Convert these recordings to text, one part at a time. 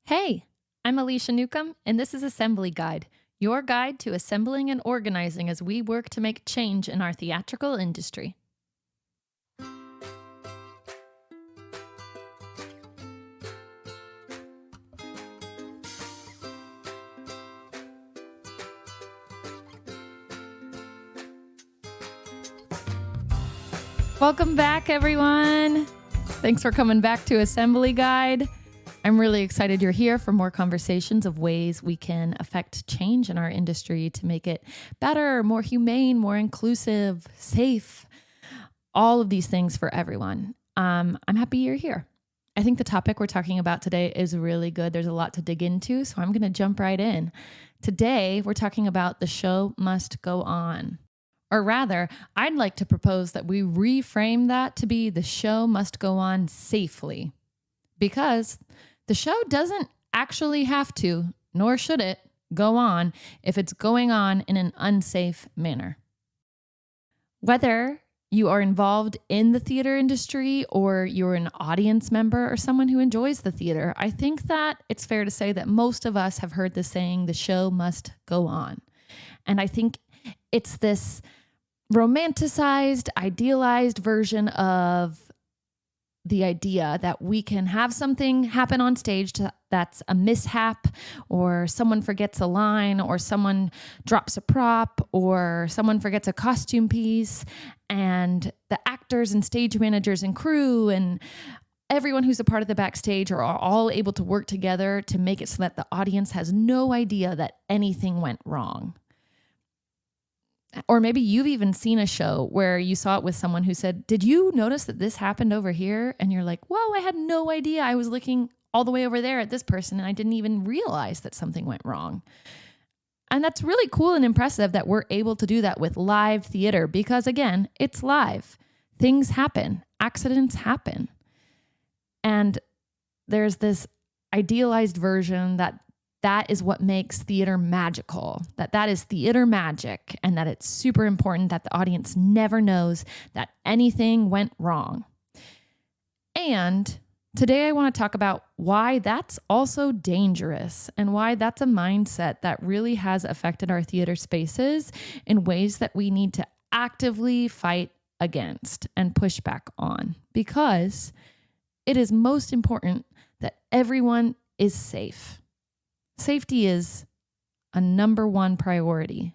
Hey, I'm Alicia Newcomb, and this is Assembly Guide, your guide to assembling and organizing as we work to make change in our theatrical industry. Welcome back, everyone. Thanks for coming back to Assembly Guide. I'm really excited you're here for more conversations of ways we can affect change in our industry to make it better, more humane, more inclusive, safe, all of these things for everyone. I'm happy you're here. I think the topic we're talking about today is really good. There's a lot to dig into, so I'm going to jump right in. Today, we're talking about the show must go on. Or rather, I'd like to propose that we reframe that to be the show must go on safely. Because the show doesn't actually have to, nor should it, go on if it's going on in an unsafe manner. Whether you are involved in the theater industry or you're an audience member or someone who enjoys the theater, I think that it's fair to say that most of us have heard the saying, the show must go on. And I think it's this romanticized, idealized version of the idea that we can have something happen on stage that's a mishap, or someone forgets a line, or someone drops a prop, or someone forgets a costume piece, and the actors and stage managers and crew and everyone who's a part of the backstage are all able to work together to make it so that the audience has no idea that anything went wrong. Or maybe you've even seen a show where you saw it with someone who said, "Did you notice that this happened over here?" And you're like, "Whoa, I had no idea. I was looking all the way over there at this person and I didn't even realize that something went wrong." And that's really cool and impressive that we're able to do that with live theater because, again, it's live. Things happen. Accidents happen. And there's this idealized version that is what makes theater magical, that is theater magic, and that it's super important that the audience never knows that anything went wrong. And today I want to talk about why that's also dangerous and why that's a mindset that really has affected our theater spaces in ways that we need to actively fight against and push back on, because it is most important that everyone is safe. Safety is a number one priority.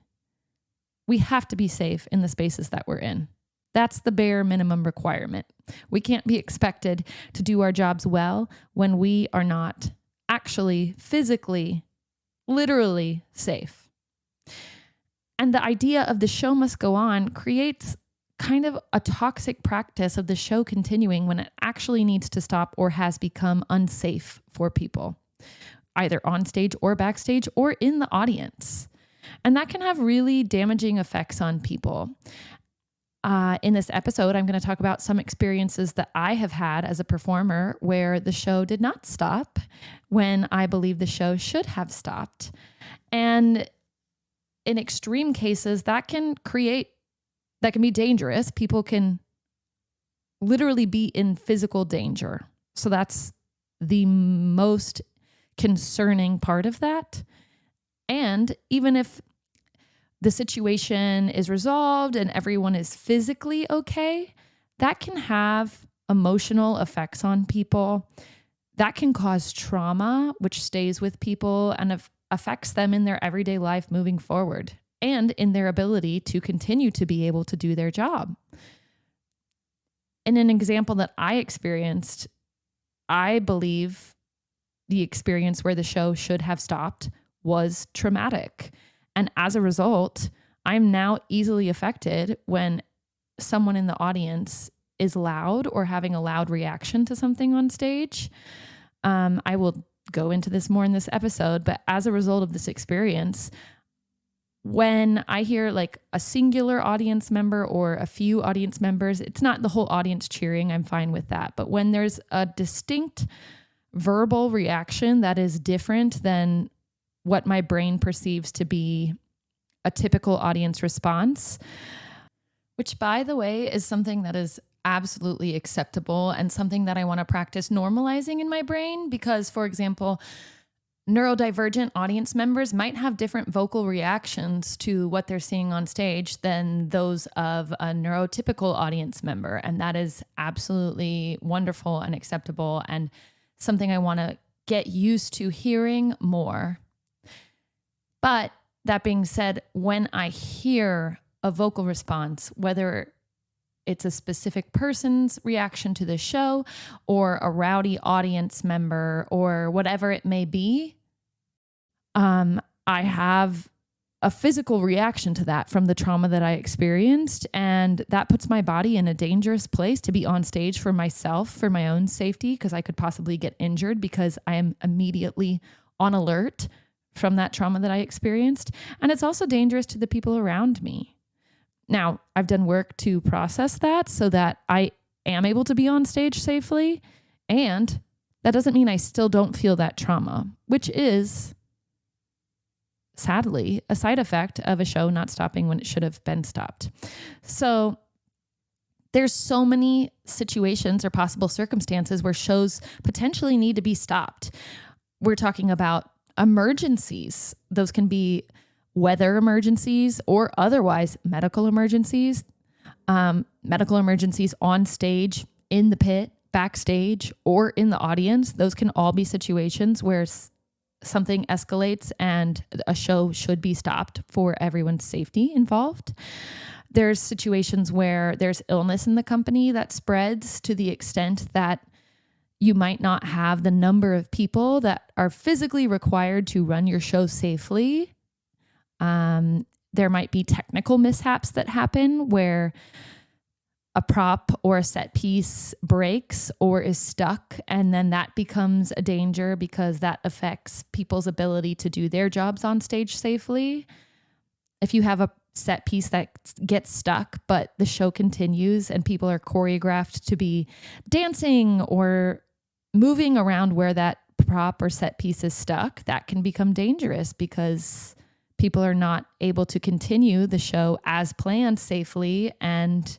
We have to be safe in the spaces that we're in. That's the bare minimum requirement. We can't be expected to do our jobs well when we are not actually physically, literally safe. And the idea of the show must go on creates kind of a toxic practice of the show continuing when it actually needs to stop or has become unsafe for people, either on stage or backstage or in the audience. And that can have really damaging effects on people. In this episode, I'm going to talk about some experiences that I have had as a performer where the show did not stop when I believe the show should have stopped. And in extreme cases, that can be dangerous. People can literally be in physical danger. So that's the most concerning part of that. And even if the situation is resolved and everyone is physically okay, that can have emotional effects on people. That can cause trauma, which stays with people and affects them in their everyday life moving forward and in their ability to continue to be able to do their job. In an example that I experienced, I believe the experience where the show should have stopped was traumatic. And as a result, I'm now easily affected when someone in the audience is loud or having a loud reaction to something on stage. I will go into this more in this episode, but as a result of this experience, when I hear like a singular audience member or a few audience members, it's not the whole audience cheering, I'm fine with that. But when there's a distinct verbal reaction that is different than what my brain perceives to be a typical audience response, which, by the way, is something that is absolutely acceptable and something that I want to practice normalizing in my brain. Because, for example, neurodivergent audience members might have different vocal reactions to what they're seeing on stage than those of a neurotypical audience member. And that is absolutely wonderful and acceptable and something I want to get used to hearing more. But that being said, when I hear a vocal response, whether it's a specific person's reaction to the show or a rowdy audience member or whatever it may be, I have a physical reaction to that from the trauma that I experienced. And that puts my body in a dangerous place to be on stage for myself, for my own safety, because I could possibly get injured because I am immediately on alert from that trauma that I experienced. And it's also dangerous to the people around me. Now, I've done work to process that so that I am able to be on stage safely. And that doesn't mean I still don't feel that trauma, which is sadly a side effect of a show not stopping when it should have been stopped. So there's so many situations or possible circumstances where shows potentially need to be stopped. We're talking about emergencies. Those can be weather emergencies or otherwise medical emergencies on stage, in the pit, backstage, or in the audience. Those can all be situations where something escalates and a show should be stopped for everyone's safety involved. There's situations where there's illness in the company that spreads to the extent that you might not have the number of people that are physically required to run your show safely. There might be technical mishaps that happen where a prop or a set piece breaks or is stuck, and then that becomes a danger because that affects people's ability to do their jobs on stage safely. If you have a set piece that gets stuck, but the show continues and people are choreographed to be dancing or moving around where that prop or set piece is stuck, that can become dangerous because people are not able to continue the show as planned safely. And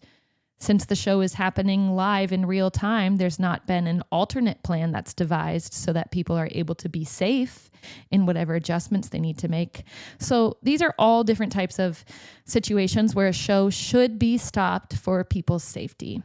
since the show is happening live in real time, there's not been an alternate plan that's devised so that people are able to be safe in whatever adjustments they need to make. So these are all different types of situations where a show should be stopped for people's safety.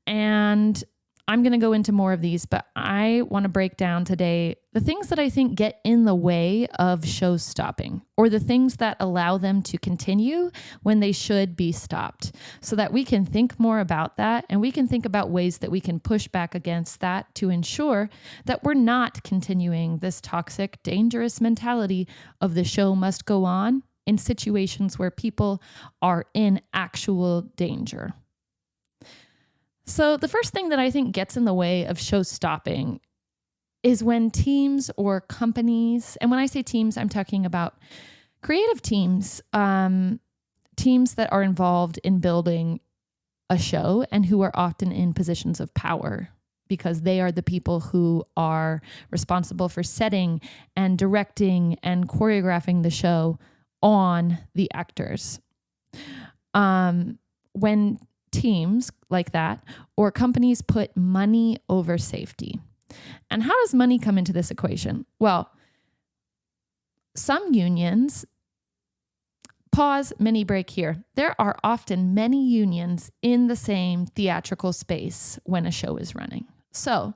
And I'm going to go into more of these, but I want to break down today the things that I think get in the way of shows stopping, or the things that allow them to continue when they should be stopped, so that we can think more about that and we can think about ways that we can push back against that to ensure that we're not continuing this toxic, dangerous mentality of the show must go on in situations where people are in actual danger. So the first thing that I think gets in the way of shows stopping is when teams or companies, and when I say teams, I'm talking about creative teams, teams that are involved in building a show and who are often in positions of power because they are the people who are responsible for setting and directing and choreographing the show on the actors. When teams like that or companies put money over safety. And how does money come into this equation? Well, some unions, pause, mini break here. There are often many unions in the same theatrical space when a show is running. So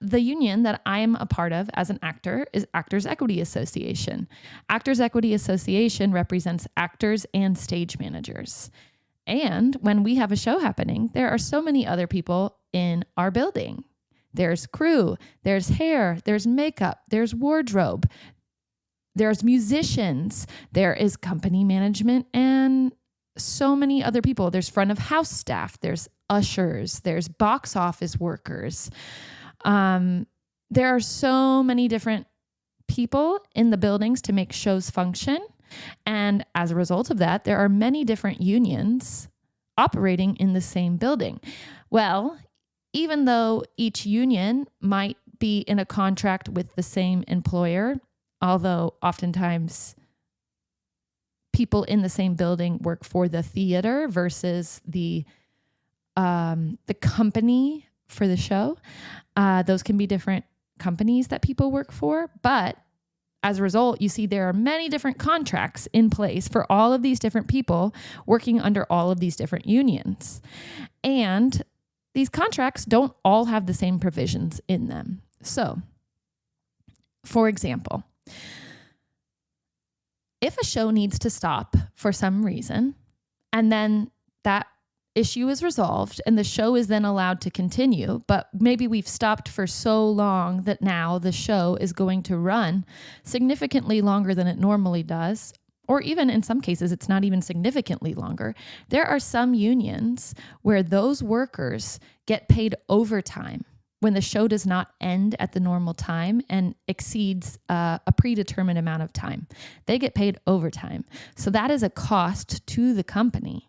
the union that I'm a part of as an actor is Actors Equity Association. Actors Equity Association represents actors and stage managers. And when we have a show happening, there are so many other people in our building. There's crew, there's hair, there's makeup, there's wardrobe, there's musicians, there is company management, and so many other people. There's front of house staff, there's ushers, there's box office workers. There are so many different people in the buildings to make shows function. And as a result of that, there are many different unions operating in the same building. Well, even though each union might be in a contract with the same employer, although oftentimes people in the same building work for the theater versus the company for the show, those can be different companies that people work for, but as a result, you see there are many different contracts in place for all of these different people working under all of these different unions. And these contracts don't all have the same provisions in them. So, for example, if a show needs to stop for some reason, and then that issue is resolved and the show is then allowed to continue, but maybe we've stopped for so long that now the show is going to run significantly longer than it normally does, or even in some cases, it's not even significantly longer. There are some unions where those workers get paid overtime when the show does not end at the normal time and exceeds a predetermined amount of time. They get paid overtime. So that is a cost to the company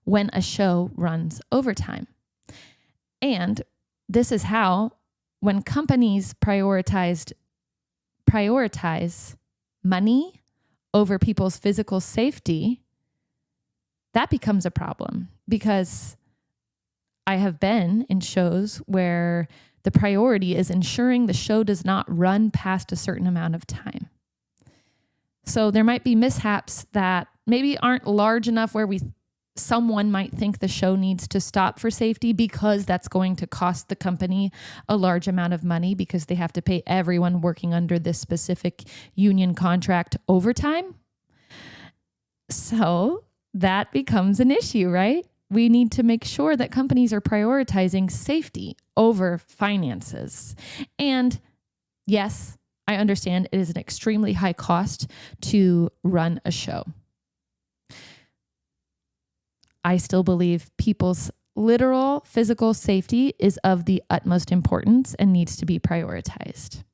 when a show runs overtime. And this is how, when companies prioritize money over people's physical safety, that becomes a problem, because I have been in shows where the priority is ensuring the show does not run past a certain amount of time. So there might be mishaps that maybe aren't large enough where someone might think the show needs to stop for safety, because that's going to cost the company a large amount of money because they have to pay everyone working under this specific union contract overtime. So that becomes an issue, right? We need to make sure that companies are prioritizing safety over finances. And yes, I understand it is an extremely high cost to run a show. I still believe people's literal physical safety is of the utmost importance and needs to be prioritized.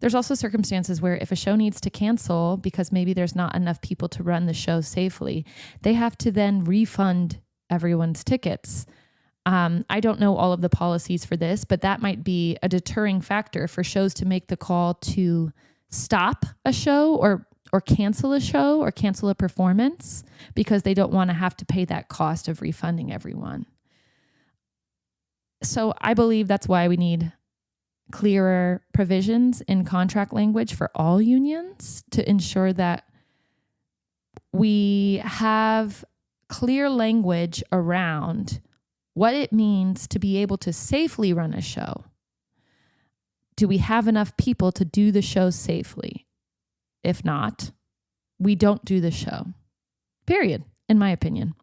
There's also circumstances where if a show needs to cancel because maybe there's not enough people to run the show safely, they have to then refund everyone's tickets. I don't know all of the policies for this, but that might be a deterring factor for shows to make the call to stop a show or cancel a show or cancel a performance because they don't want to have to pay that cost of refunding everyone. So I believe that's why we need clearer provisions in contract language for all unions to ensure that we have clear language around what it means to be able to safely run a show. Do we have enough people to do the show safely? If not, we don't do the show. Period, in my opinion.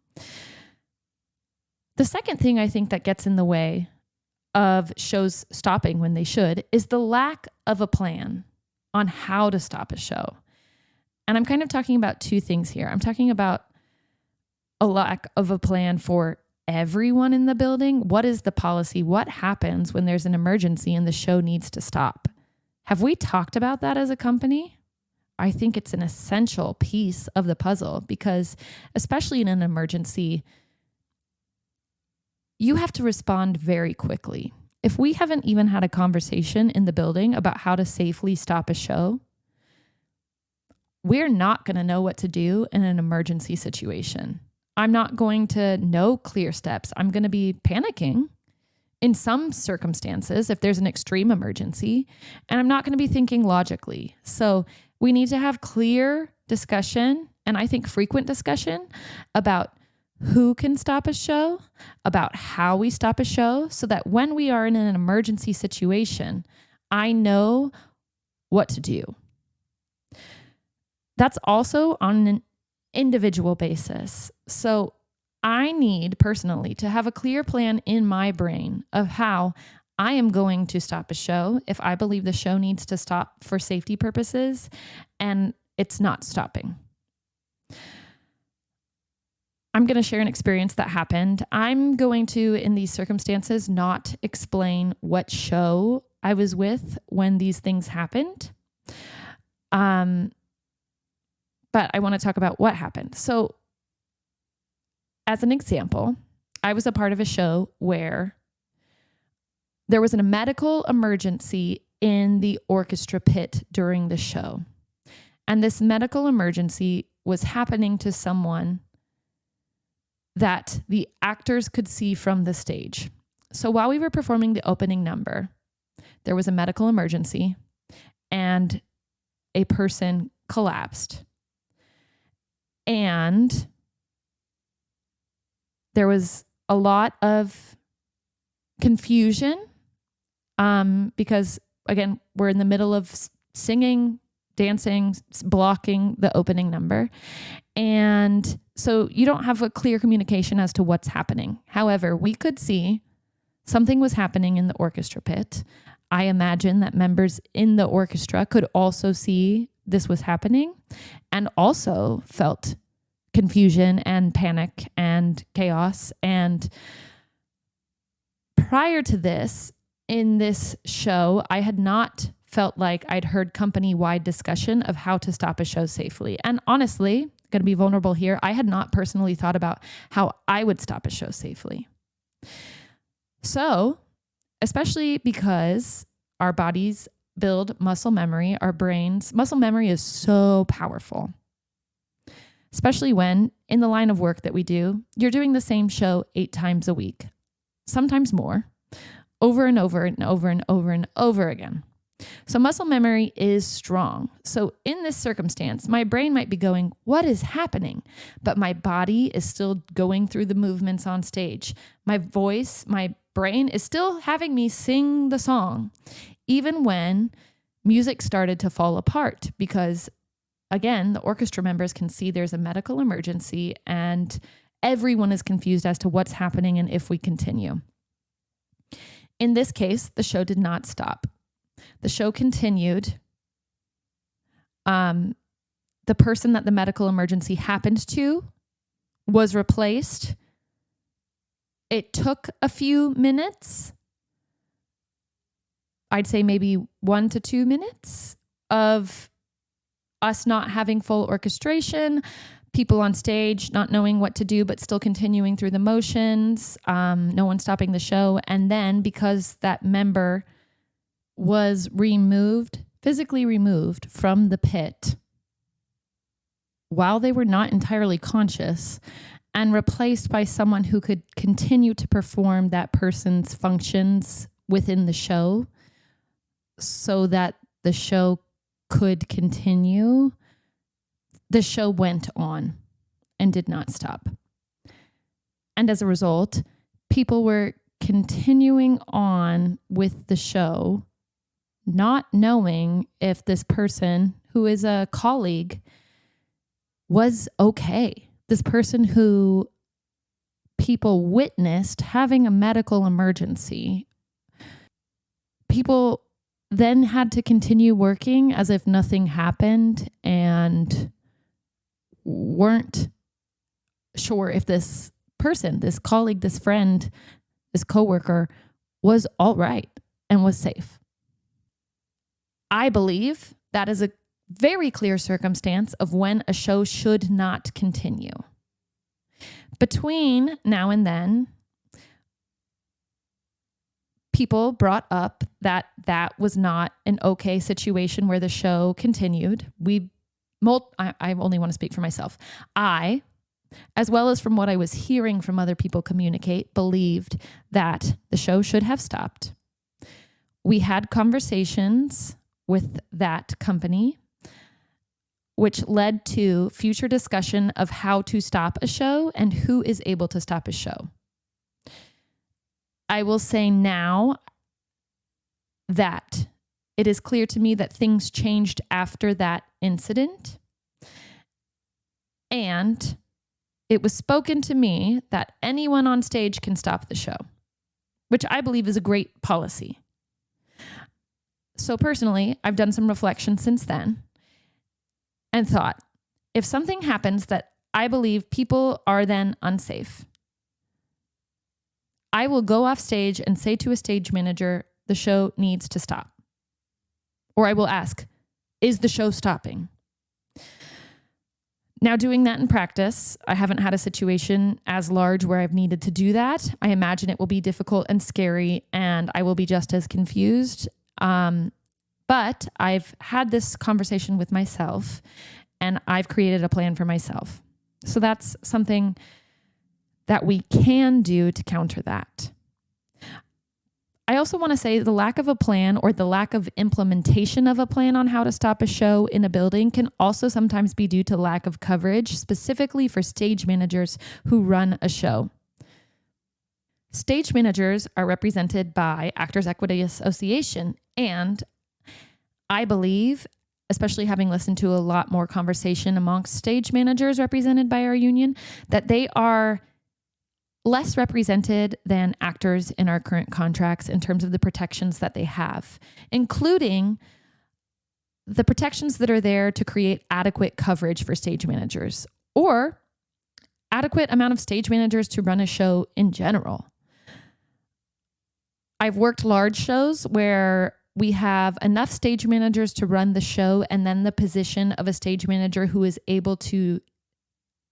The second thing I think that gets in the way of shows stopping when they should is the lack of a plan on how to stop a show. And I'm kind of talking about two things here. I'm talking about a lack of a plan for everyone in the building. What is the policy? What happens when there's an emergency and the show needs to stop? Have we talked about that as a company? I think it's an essential piece of the puzzle because, especially in an emergency, you have to respond very quickly. If we haven't even had a conversation in the building about how to safely stop a show, we're not going to know what to do in an emergency situation. I'm not going to know clear steps. I'm going to be panicking in some circumstances if there's an extreme emergency, and I'm not going to be thinking logically. So we need to have clear discussion, and I think frequent discussion about who can stop a show, about how we stop a show, so that when we are in an emergency situation, I know what to do. That's also on an individual basis. So I need personally to have a clear plan in my brain of how I am going to stop a show if I believe the show needs to stop for safety purposes and it's not stopping. I'm going to share an experience that happened. I'm going to, in these circumstances, not explain what show I was with when these things happened. But I want to talk about what happened. So, as an example, I was a part of a show where there was a medical emergency in the orchestra pit during the show. And this medical emergency was happening to someone that the actors could see from the stage. So while we were performing the opening number, there was a medical emergency and a person collapsed. And there was a lot of confusion because, again, we're in the middle of singing, dancing, blocking the opening number. And so you don't have a clear communication as to what's happening. However, we could see something was happening in the orchestra pit. I imagine that members in the orchestra could also see this was happening and also felt confusion and panic and chaos. And prior to this, in this show, I had not felt like I'd heard company-wide discussion of how to stop a show safely. And honestly, going to be vulnerable here, I had not personally thought about how I would stop a show safely. So, especially because our bodies build muscle memory, our brains, muscle memory is so powerful. Especially when in the line of work that we do, you're doing the same show 8 times a week, sometimes more, over and over and over and over and over again. So muscle memory is strong. So in this circumstance, my brain might be going, what is happening? But my body is still going through the movements on stage. My voice, my brain is still having me sing the song, even when music started to fall apart because, again, the orchestra members can see there's a medical emergency and everyone is confused as to what's happening and if we continue. In this case, the show did not stop. The show continued. The person that the medical emergency happened to was replaced. It took a few minutes. I'd say maybe 1 to 2 minutes of us not having full orchestration, people on stage not knowing what to do, but still continuing through the motions, no one stopping the show. And then because that member was physically removed from the pit while they were not entirely conscious and replaced by someone who could continue to perform that person's functions within the show so that the show could continue, the show went on and did not stop. And as a result, people were continuing on with the show, not knowing if this person who is a colleague was okay. This person who people witnessed having a medical emergency. People then had to continue working as if nothing happened and weren't sure if this person, this colleague, this friend, this coworker was all right and was safe. I believe that is a very clear circumstance of when a show should not continue. Between now and then, people brought up that that was not an okay situation where the show continued. I only want to speak for myself. I, as well as from what I was hearing from other people communicate, believed that the show should have stopped. We had conversations with that company, which led to future discussion of how to stop a show and who is able to stop a show. I will say now that it is clear to me that things changed after that incident. And it was spoken to me that anyone on stage can stop the show, which I believe is a great policy. So personally, I've done some reflection since then and thought, if something happens that I believe people are then unsafe, I will go off stage and say to a stage manager, the show needs to stop. Or I will ask, is the show stopping? Now, doing that in practice, I haven't had a situation as large where I've needed to do that. I imagine it will be difficult and scary, and I will be just as confused. But I've had this conversation with myself, and I've created a plan for myself. So that's something that we can do to counter that. I also want to say the lack of a plan or the lack of implementation of a plan on how to stop a show in a building can also sometimes be due to lack of coverage, specifically for stage managers who run a show. Stage managers are represented by Actors Equity Association, and I believe, especially having listened to a lot more conversation amongst stage managers represented by our union, that they are less represented than actors in our current contracts in terms of the protections that they have, including the protections that are there to create adequate coverage for stage managers or adequate amount of stage managers to run a show in general. I've worked large shows where we have enough stage managers to run the show, and then the position of a stage manager who is able to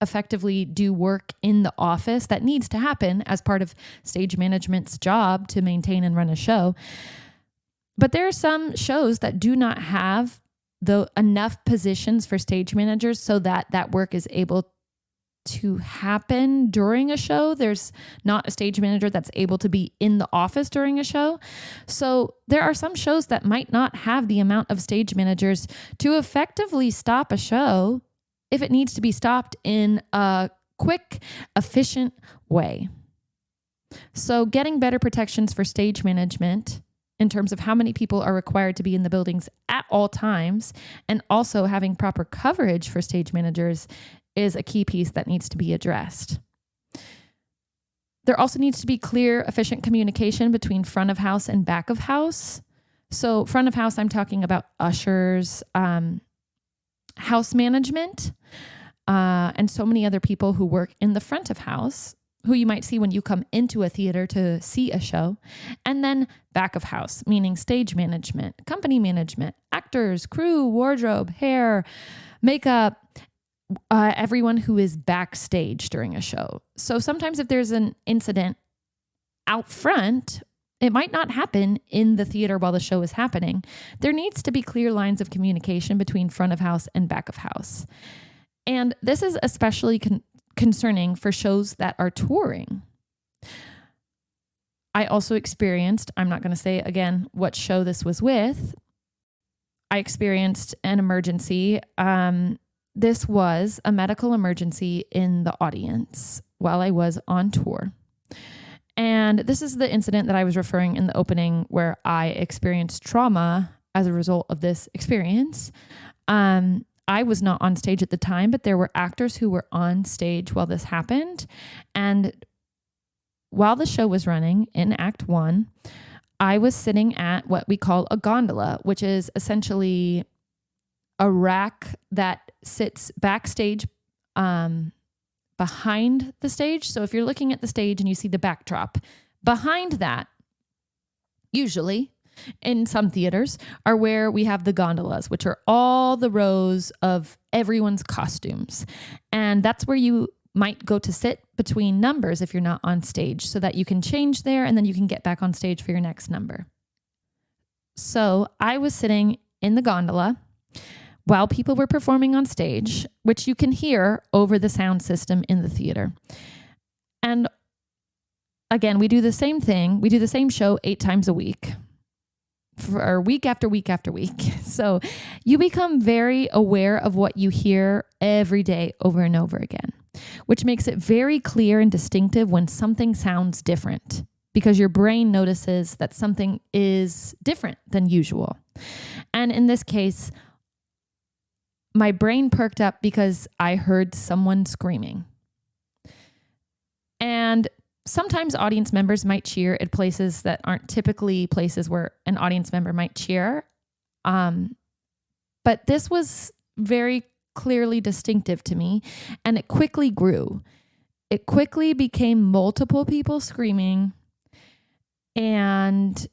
effectively do work in the office that needs to happen as part of stage management's job to maintain and run a show. But there are some shows that do not have enough positions for stage managers so that that work is able to happen during a show. There's not a stage manager that's able to be in the office during a show. So there are some shows that might not have the amount of stage managers to effectively stop a show if it needs to be stopped in a quick, efficient way. So getting better protections for stage management in terms of how many people are required to be in the buildings at all times, and also having proper coverage for stage managers is a key piece that needs to be addressed. There also needs to be clear, efficient communication between front of house and back of house. So front of house, I'm talking about ushers, house management, and so many other people who work in the front of house, who you might see when you come into a theater to see a show. And then back of house, meaning stage management, company management, actors, crew, wardrobe, hair, makeup, everyone who is backstage during a show. So sometimes if there's an incident out front, it might not happen in the theater while the show is happening. There needs to be clear lines of communication between front of house and back of house. And this is especially concerning for shows that are touring. I also experienced, I'm not going to say again what show this was with. I experienced an emergency. This was a medical emergency in the audience while I was on tour. And this is the incident that I was referring in the opening where I experienced trauma as a result of this experience. I was not on stage at the time, but there were actors who were on stage while this happened. And while the show was running in Act 1, I was sitting at what we call a gondola, which is essentially a rack that sits backstage behind the stage. So if you're looking at the stage and you see the backdrop, behind that, usually in some theaters, are where we have the gondolas, which are all the rows of everyone's costumes. And that's where you might go to sit between numbers if you're not on stage, so that you can change there and then you can get back on stage for your next number. So I was sitting in the gondola while people were performing on stage, which you can hear over the sound system in the theater. And again, we do the same thing. We do the same show 8 times a week, for week after week after week. So you become very aware of what you hear every day over and over again, which makes it very clear and distinctive when something sounds different, because your brain notices that something is different than usual. And in this case, my brain perked up because I heard someone screaming. And sometimes audience members might cheer at places that aren't typically places where an audience member might cheer. But this was very clearly distinctive to me, and it quickly grew. It quickly became multiple people screaming, and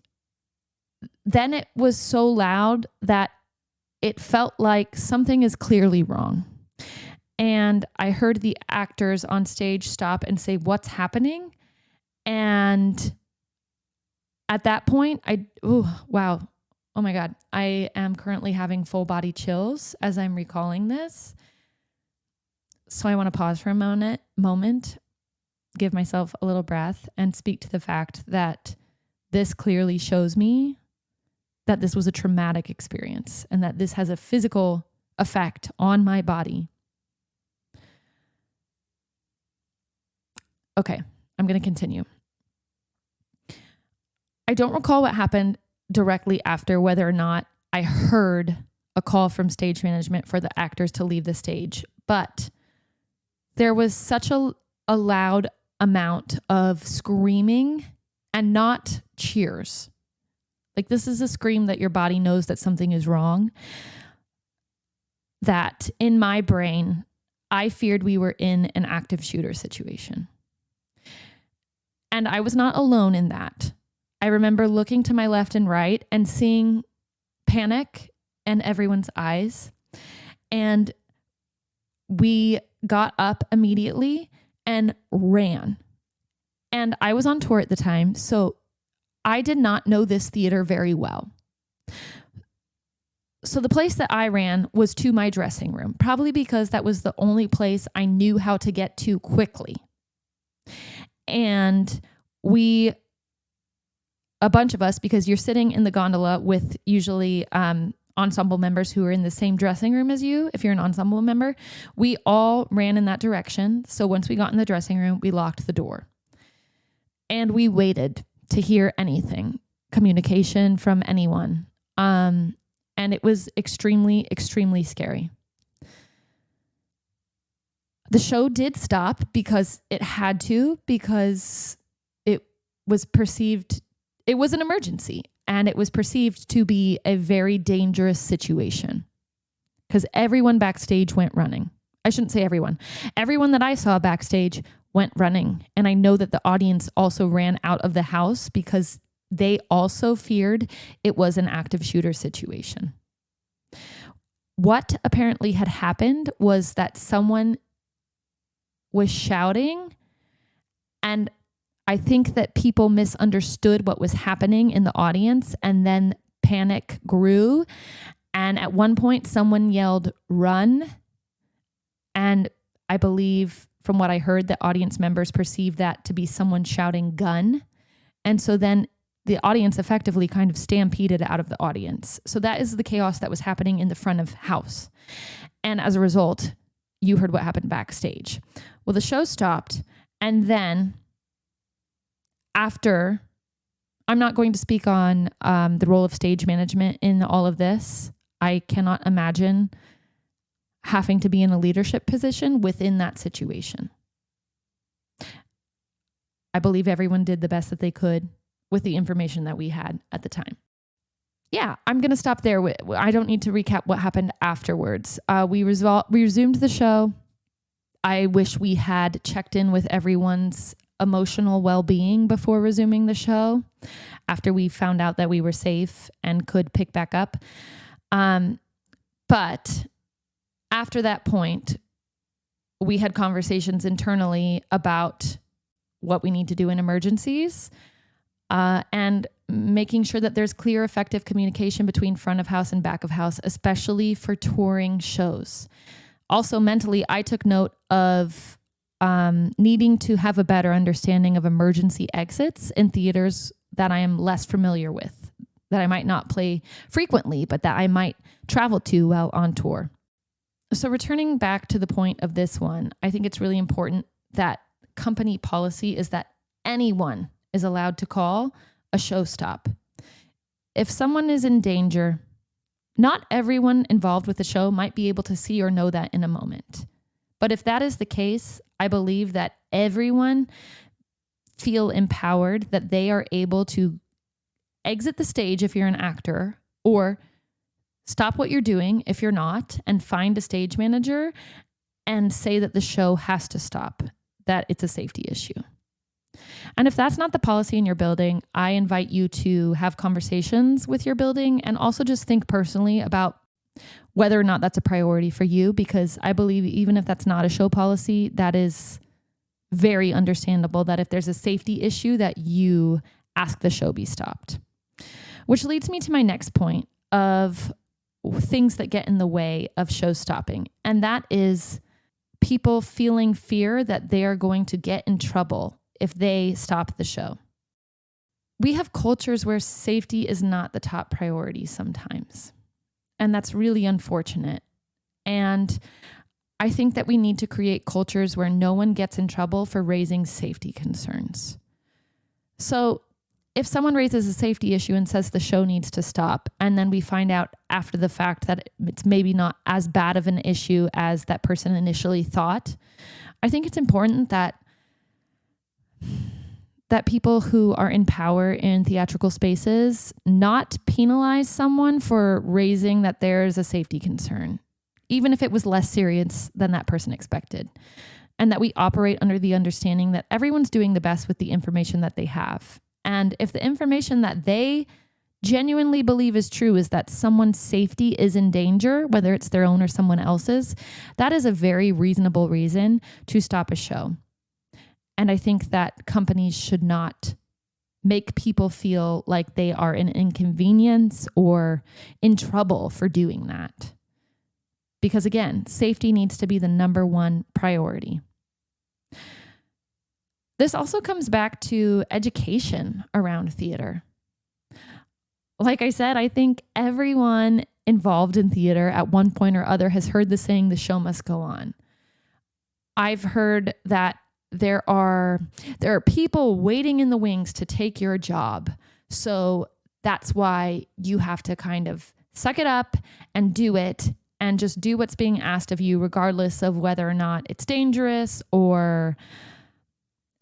then it was so loud that it felt like something is clearly wrong. And I heard the actors on stage stop and say, "What's happening?" And at that point, wow. Oh my God. I am currently having full body chills as I'm recalling this. So I want to pause for a moment, give myself a little breath, and speak to the fact that this clearly shows me that this was a traumatic experience and that this has a physical effect on my body. Okay, I'm going to continue. I don't recall what happened directly after, whether or not I heard a call from stage management for the actors to leave the stage, but there was such a loud amount of screaming and not cheers. Like, this is a scream that your body knows that something is wrong, that in my brain, I feared we were in an active shooter situation. And I was not alone in that. I remember looking to my left and right and seeing panic in everyone's eyes. And we got up immediately and ran. And I was on tour at the time, so I did not know this theater very well. So the place that I ran was to my dressing room, probably because that was the only place I knew how to get to quickly. And a bunch of us, because you're sitting in the gondola with usually ensemble members who are in the same dressing room as you, if you're an ensemble member, we all ran in that direction. So once we got in the dressing room, we locked the door. And we waited to hear anything, communication from anyone. And it was extremely, extremely scary. The show did stop because it had to, because it was perceived, it was an emergency, and it was perceived to be a very dangerous situation because everyone backstage went running. I shouldn't say everyone. Everyone that I saw backstage went running. And I know that the audience also ran out of the house because they also feared it was an active shooter situation. What apparently had happened was that someone was shouting, and I think that people misunderstood what was happening in the audience, and then panic grew. And at one point, someone yelled, "Run." And I believe from what I heard, the audience members perceived that to be someone shouting "gun." And so then the audience effectively kind of stampeded out of the audience. So that is the chaos that was happening in the front of house. And as a result, you heard what happened backstage. Well, the show stopped. And then after, I'm not going to speak on the role of stage management in all of this. I cannot imagine having to be in a leadership position within that situation. I believe everyone did the best that they could with the information that we had at the time. Yeah, I'm going to stop there. I don't need to recap what happened afterwards. We resumed the show. I wish we had checked in with everyone's emotional well-being before resuming the show, after we found out that we were safe and could pick back up. But after that point, we had conversations internally about what we need to do in emergencies, and making sure that there's clear, effective communication between front of house and back of house, especially for touring shows. Also, mentally, I took note of needing to have a better understanding of emergency exits in theaters that I am less familiar with, that I might not play frequently, but that I might travel to while on tour. So returning back to the point of this one, I think it's really important that company policy is that anyone is allowed to call a show stop. If someone is in danger, not everyone involved with the show might be able to see or know that in a moment. But if that is the case, I believe that everyone feel empowered that they are able to exit the stage if you're an actor, or stop what you're doing if you're not, and find a stage manager and say that the show has to stop, that it's a safety issue. And if that's not the policy in your building, I invite you to have conversations with your building and also just think personally about whether or not that's a priority for you, because I believe even if that's not a show policy, that is very understandable, that if there's a safety issue, that you ask the show be stopped. Which leads me to my next point of things that get in the way of show stopping. And that is people feeling fear that they are going to get in trouble if they stop the show. we have cultures where safety is not the top priority sometimes. And that's really unfortunate. And I think that we need to create cultures where no one gets in trouble for raising safety concerns. So if someone raises a safety issue and says the show needs to stop, and then we find out after the fact that it's maybe not as bad of an issue as that person initially thought, I think it's important that people who are in power in theatrical spaces not penalize someone for raising that there's a safety concern, even if it was less serious than that person expected. And that we operate under the understanding that everyone's doing the best with the information that they have. And if the information that they genuinely believe is true is that someone's safety is in danger, whether it's their own or someone else's, that is a very reasonable reason to stop a show. And I think that companies should not make people feel like they are an inconvenience or in trouble for doing that. Because again, safety needs to be the number one priority. This also comes back to education around theater. Like I said, I think everyone involved in theater at one point or other has heard the saying, the show must go on. I've heard that there are people waiting in the wings to take your job. So that's why you have to kind of suck it up and do it and just do what's being asked of you, regardless of whether or not it's dangerous or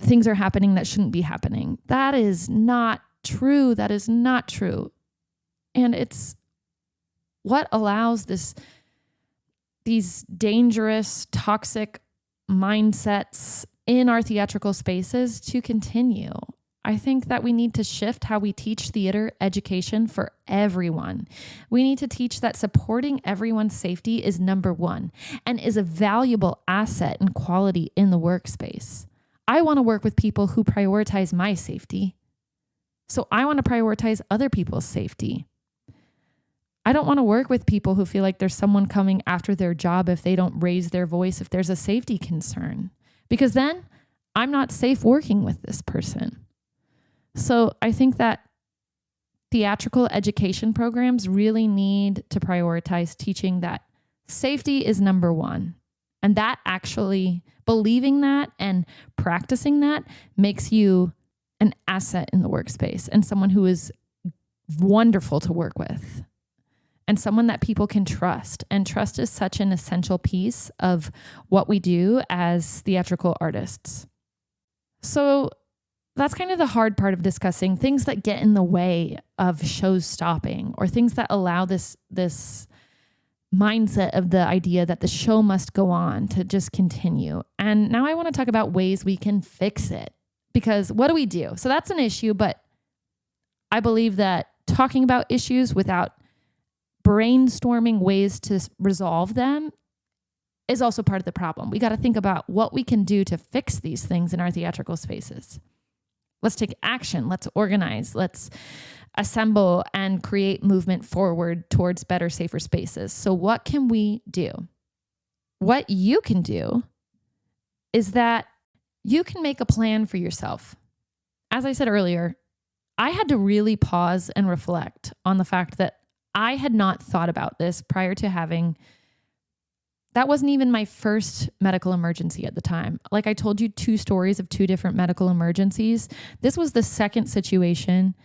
things are happening that shouldn't be happening. That is not true. That is not true. And it's what allows these dangerous, toxic mindsets in our theatrical spaces to continue. I think that we need to shift how we teach theater education for everyone. We need to teach that supporting everyone's safety is number one and is a valuable asset and quality in the workspace. I want to work with people who prioritize my safety. So I want to prioritize other people's safety. I don't want to work with people who feel like there's someone coming after their job if they don't raise their voice, if there's a safety concern, because then I'm not safe working with this person. So I think that theatrical education programs really need to prioritize teaching that safety is number one. And that actually, believing that and practicing that makes you an asset in the workspace and someone who is wonderful to work with and someone that people can trust. And trust is such an essential piece of what we do as theatrical artists. So that's kind of the hard part of discussing things that get in the way of shows stopping or things that allow this mindset of the idea that the show must go on to just continue. And now I want to talk about ways we can fix it, because what do we do? So that's an issue, but I believe that talking about issues without brainstorming ways to resolve them is also part of the problem. We got to think about what we can do to fix these things in our theatrical spaces. Let's take action. Let's organize. Let's assemble and create movement forward towards better, safer spaces. So what can we do? What you can do is that you can make a plan for yourself. As I said earlier, I had to really pause and reflect on the fact that I had not thought about this prior to having, that wasn't even my first medical emergency at the time. Like I told you, 2 stories of 2 different medical emergencies. This was the second situation,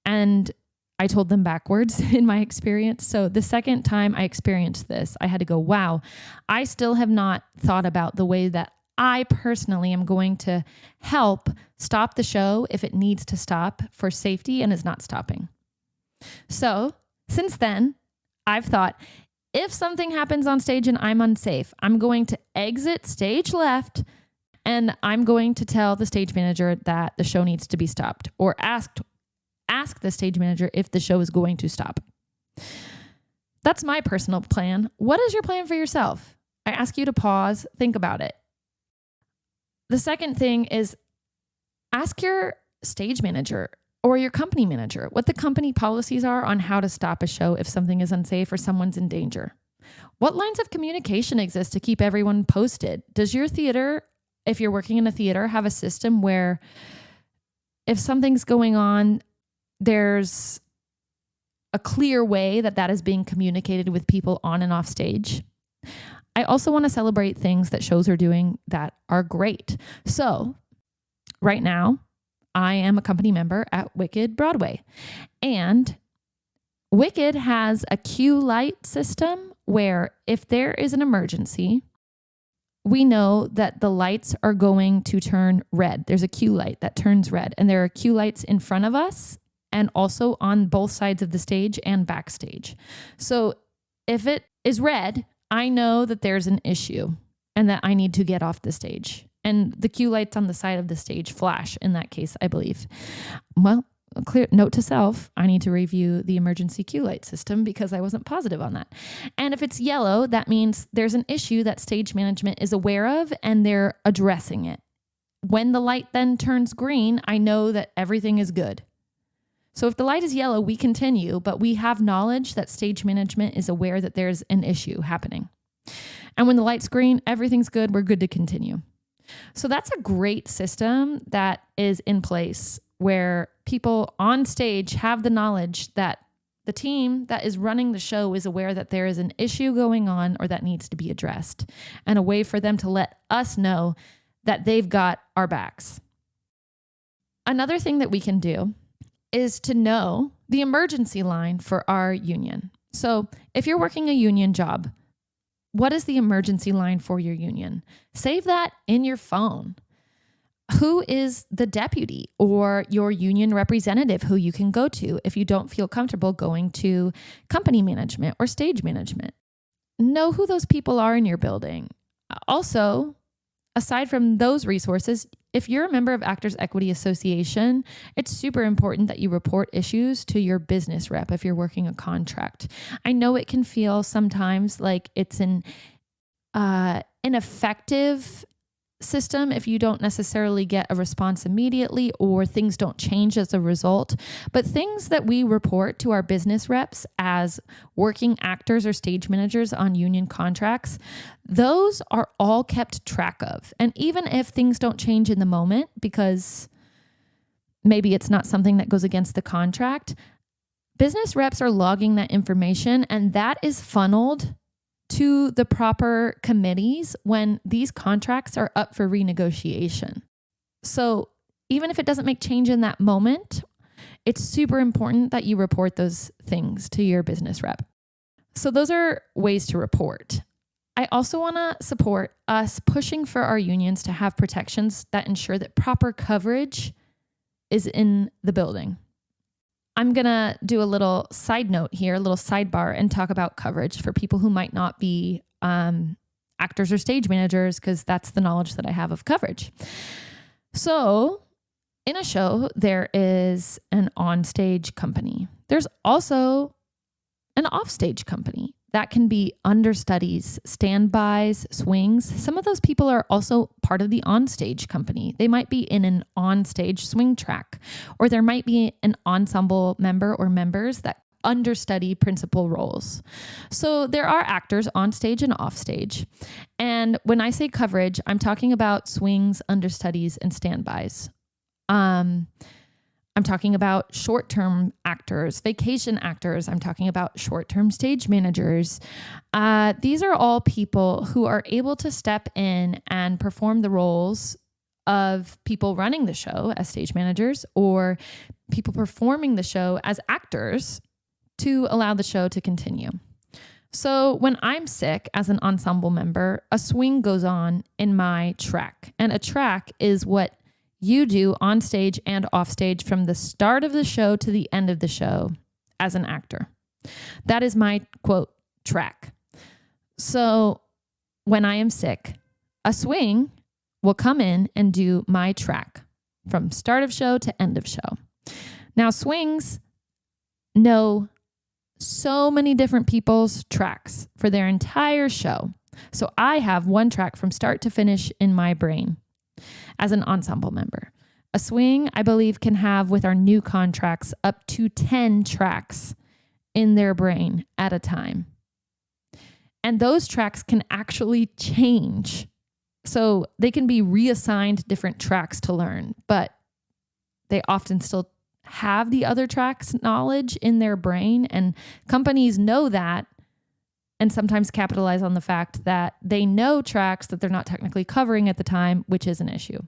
and I told them backwards in my experience. So the second time I experienced this, I had to go, wow, I still have not thought about the way that I personally am going to help stop the show if it needs to stop for safety and is not stopping. So since then, I've thought, if something happens on stage and I'm unsafe, I'm going to exit stage left and I'm going to tell the stage manager that the show needs to be stopped, or ask the stage manager if the show is going to stop. That's my personal plan. What is your plan for yourself? I ask you to pause, think about it. The second thing is ask your stage manager or your company manager what the company policies are on how to stop a show if something is unsafe or someone's in danger. What lines of communication exist to keep everyone posted? Does your theater, if you're working in a theater, have a system where if something's going on there's a clear way that is being communicated with people on and off stage. I also want to celebrate things that shows are doing that are great. So right now, I am a company member at Wicked Broadway, and Wicked has a cue light system where if there is an emergency, we know that the lights are going to turn red. There's a cue light that turns red, and there are cue lights in front of us and also on both sides of the stage and backstage. So if it is red, I know that there's an issue and that I need to get off the stage. And the cue lights on the side of the stage flash in that case, I believe. Well, a clear note to self, I need to review the emergency cue light system because I wasn't positive on that. And if it's yellow, that means there's an issue that stage management is aware of and they're addressing it. When the light then turns green, I know that everything is good. So if the light is yellow, we continue, but we have knowledge that stage management is aware that there's an issue happening. And when the light's green, everything's good. We're good to continue. So that's a great system that is in place where people on stage have the knowledge that the team that is running the show is aware that there is an issue going on or that needs to be addressed, and a way for them to let us know that they've got our backs. Another thing that we can do is to know the emergency line for our union. So if you're working a union job, what is the emergency line for your union? Save that in your phone. Who is the deputy or your union representative who you can go to if you don't feel comfortable going to company management or stage management? Know who those people are in your building. Also, aside from those resources, if you're a member of Actors Equity Association, it's super important that you report issues to your business rep if you're working a contract. I know it can feel sometimes like it's an ineffective system if you don't necessarily get a response immediately or things don't change as a result. But things that we report to our business reps as working actors or stage managers on union contracts, those are all kept track of. And even if things don't change in the moment because maybe it's not something that goes against the contract, business reps are logging that information, and that is funneled to the proper committees when these contracts are up for renegotiation. So even if it doesn't make change in that moment, it's super important that you report those things to your business rep. So those are ways to report. I also want to support us pushing for our unions to have protections that ensure that proper coverage is in the building. I'm going to do a little side note here, a little sidebar, and talk about coverage for people who might not be actors or stage managers, because that's the knowledge that I have of coverage. So in a show, there is an onstage company. There's also an offstage company. That can be understudies, standbys, swings. Some of those people are also part of the onstage company. They might be in an onstage swing track, or there might be an ensemble member or members that understudy principal roles. So there are actors on stage and off stage. And when I say coverage, I'm talking about swings, understudies, and standbys. I'm talking about short-term actors, vacation actors. I'm talking about short-term stage managers. These are all people who are able to step in and perform the roles of people running the show as stage managers or people performing the show as actors to allow the show to continue. So when I'm sick as an ensemble member, a swing goes on in my track. And a track is what you do on stage and off stage from the start of the show to the end of the show as an actor. That is my quote track. So when I am sick, a swing will come in and do my track from start of show to end of show. Now swings know so many different people's tracks for their entire show. So I have one track from start to finish in my brain. As an ensemble member. A swing, I believe, can have, with our new contracts, up to 10 tracks in their brain at a time. And those tracks can actually change. So they can be reassigned different tracks to learn, but they often still have the other track's knowledge in their brain, and companies know that and sometimes capitalize on the fact that they know tracks that they're not technically covering at the time, which is an issue.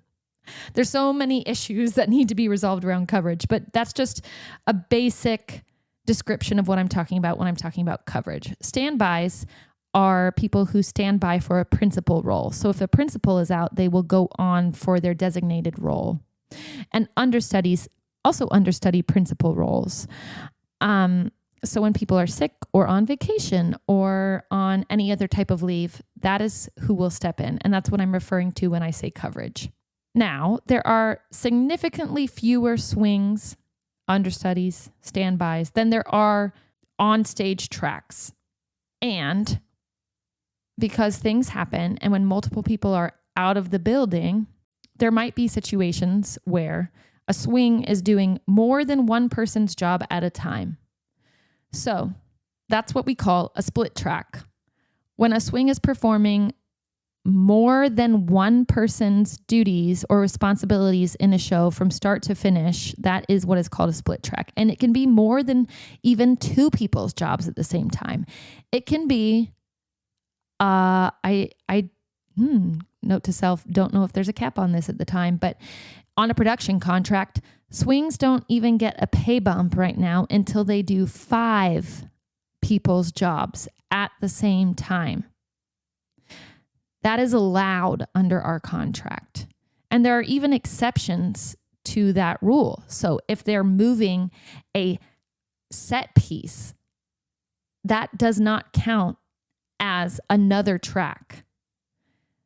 There's so many issues that need to be resolved around coverage, but that's just a basic description of what I'm talking about when I'm talking about coverage. Standbys are people who stand by for a principal role. So if a principal is out, they will go on for their designated role. And understudies also understudy principal roles. So when people are sick or on vacation or on any other type of leave, that is who will step in. And that's what I'm referring to when I say coverage. Now, there are significantly fewer swings, understudies, standbys than there are onstage tracks. And because things happen, and when multiple people are out of the building, there might be situations where a swing is doing more than one person's job at a time. So that's what we call a split track. When a swing is performing more than one person's duties or responsibilities in a show from start to finish, that is what is called a split track. And it can be more than even two people's jobs at the same time. It can be, note to self, don't know if there's a cap on this at the time, but on a production contract, swings don't even get a pay bump right now until they do 5 people's jobs at the same time. That is allowed under our contract. And there are even exceptions to that rule. So if they're moving a set piece, that does not count as another track.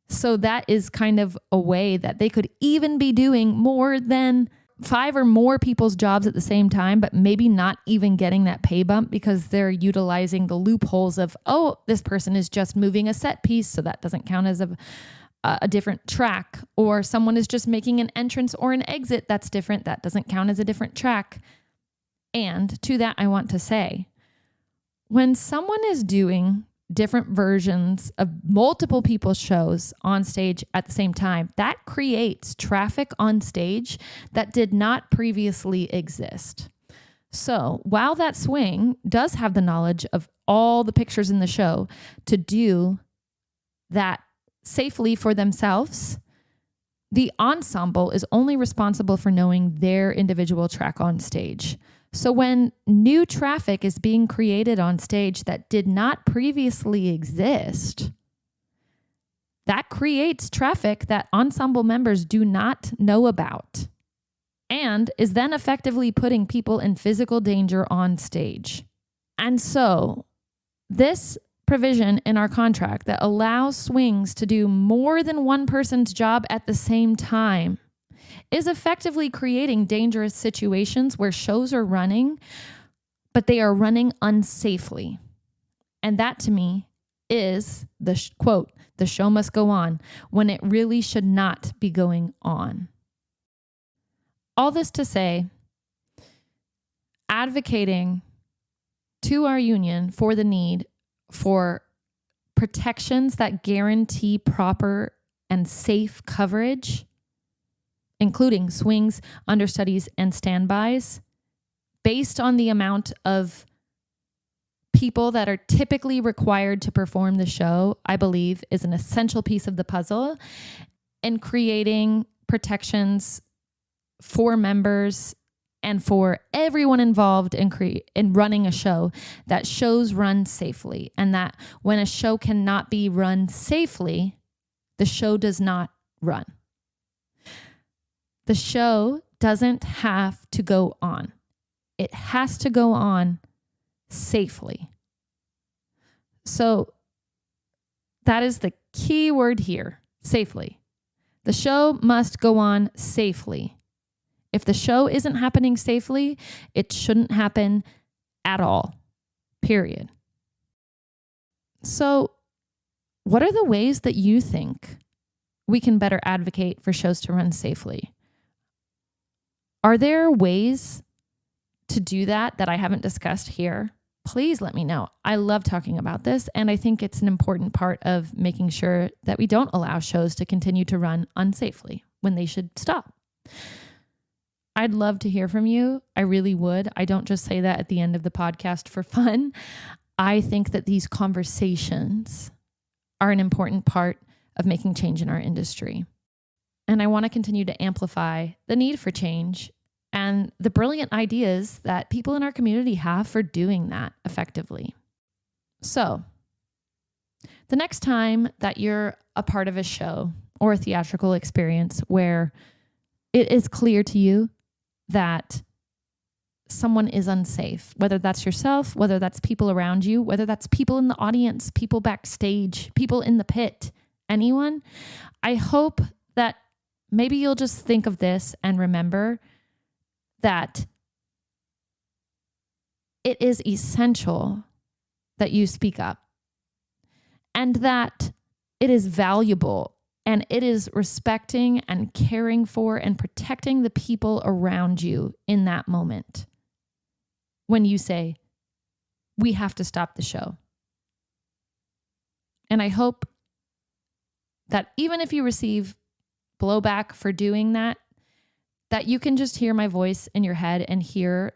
So that is kind of a way that they could even be doing more than 5 or more people's jobs at the same time, but maybe not even getting that pay bump because they're utilizing the loopholes of, oh, this person is just moving a set piece, so that doesn't count as a different track. Or someone is just making an entrance or an exit that's different, that doesn't count as a different track. And to that, I want to say, when someone is doing different versions of multiple people's shows on stage at the same time, that creates traffic on stage that did not previously exist. So while that swing does have the knowledge of all the pictures in the show to do that safely for themselves, the ensemble is only responsible for knowing their individual track on stage. So when new traffic is being created on stage that did not previously exist, that creates traffic that ensemble members do not know about and is then effectively putting people in physical danger on stage. And so this provision in our contract that allows swings to do more than one person's job at the same time is effectively creating dangerous situations where shows are running, but they are running unsafely. And that to me is the quote, the show must go on, when it really should not be going on. All this to say, advocating to our union for the need for protections that guarantee proper and safe coverage, including swings, understudies, and standbys, based on the amount of people that are typically required to perform the show, I believe is an essential piece of the puzzle in creating protections for members and for everyone involved in running a show, that shows run safely, and that when a show cannot be run safely, the show does not run. The show doesn't have to go on. It has to go on safely. So that is the key word here, safely. The show must go on safely. If the show isn't happening safely, it shouldn't happen at all, period. So what are the ways that you think we can better advocate for shows to run safely? Are there ways to do that I haven't discussed here? Please let me know. I love talking about this, and I think it's an important part of making sure that we don't allow shows to continue to run unsafely when they should stop. I'd love to hear from you. I really would. I don't just say that at the end of the podcast for fun. I think that these conversations are an important part of making change in our industry. And I want to continue to amplify the need for change and the brilliant ideas that people in our community have for doing that effectively. So, the next time that you're a part of a show or a theatrical experience where it is clear to you that someone is unsafe, whether that's yourself, whether that's people around you, whether that's people in the audience, people backstage, people in the pit, anyone, I hope that maybe you'll just think of this and remember that it is essential that you speak up and that it is valuable and it is respecting and caring for and protecting the people around you in that moment. When you say, we have to stop the show. And I hope that even if you receive blowback for doing that, that you can just hear my voice in your head and hear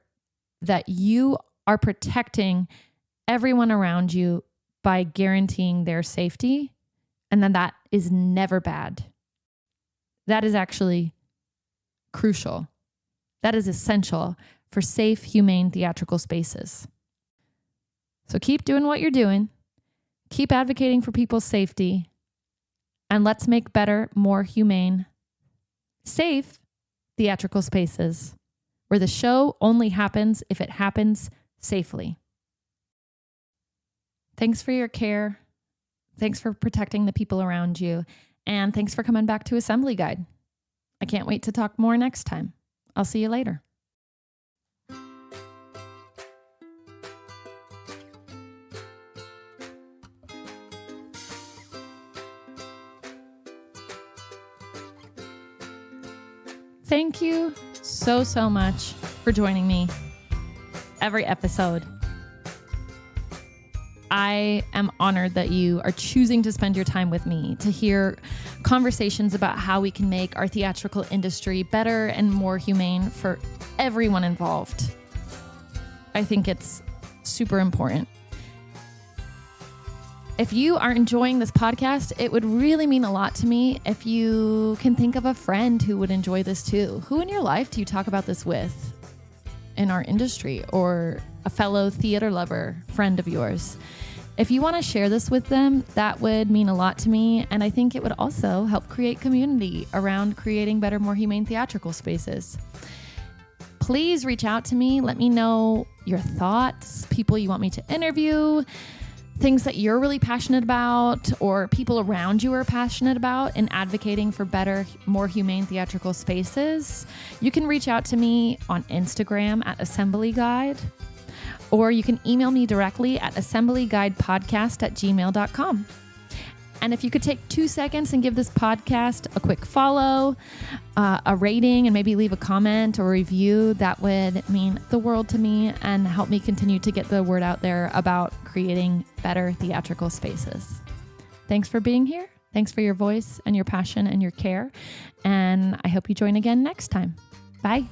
that you are protecting everyone around you by guaranteeing their safety. And then that is never bad. That is actually crucial. That is essential for safe, humane theatrical spaces. So keep doing what you're doing. Keep advocating for people's safety. And let's make better, more humane, safe theatrical spaces where the show only happens if it happens safely. Thanks for your care. Thanks for protecting the people around you. And thanks for coming back to Assembly Guide. I can't wait to talk more next time. I'll see you later. Thank you so much for joining me every episode. I am honored that you are choosing to spend your time with me to hear conversations about how we can make our theatrical industry better and more humane for everyone involved. I think it's super important. If you are enjoying this podcast, it would really mean a lot to me if you can think of a friend who would enjoy this too. Who in your life do you talk about this with in our industry, or a fellow theater lover friend of yours? If you want to share this with them, that would mean a lot to me. And I think it would also help create community around creating better, more humane theatrical spaces. Please reach out to me. Let me know your thoughts, people you want me to interview, things that you're really passionate about, or people around you are passionate about in advocating for better, more humane theatrical spaces. You can reach out to me on Instagram at Assembly Guide, or you can email me directly at assemblyguidepodcast@gmail.com. And if you could take 2 seconds and give this podcast a quick follow, a rating, and maybe leave a comment or review, that would mean the world to me and help me continue to get the word out there about creating better theatrical spaces. Thanks for being here. Thanks for your voice and your passion and your care. And I hope you join again next time. Bye.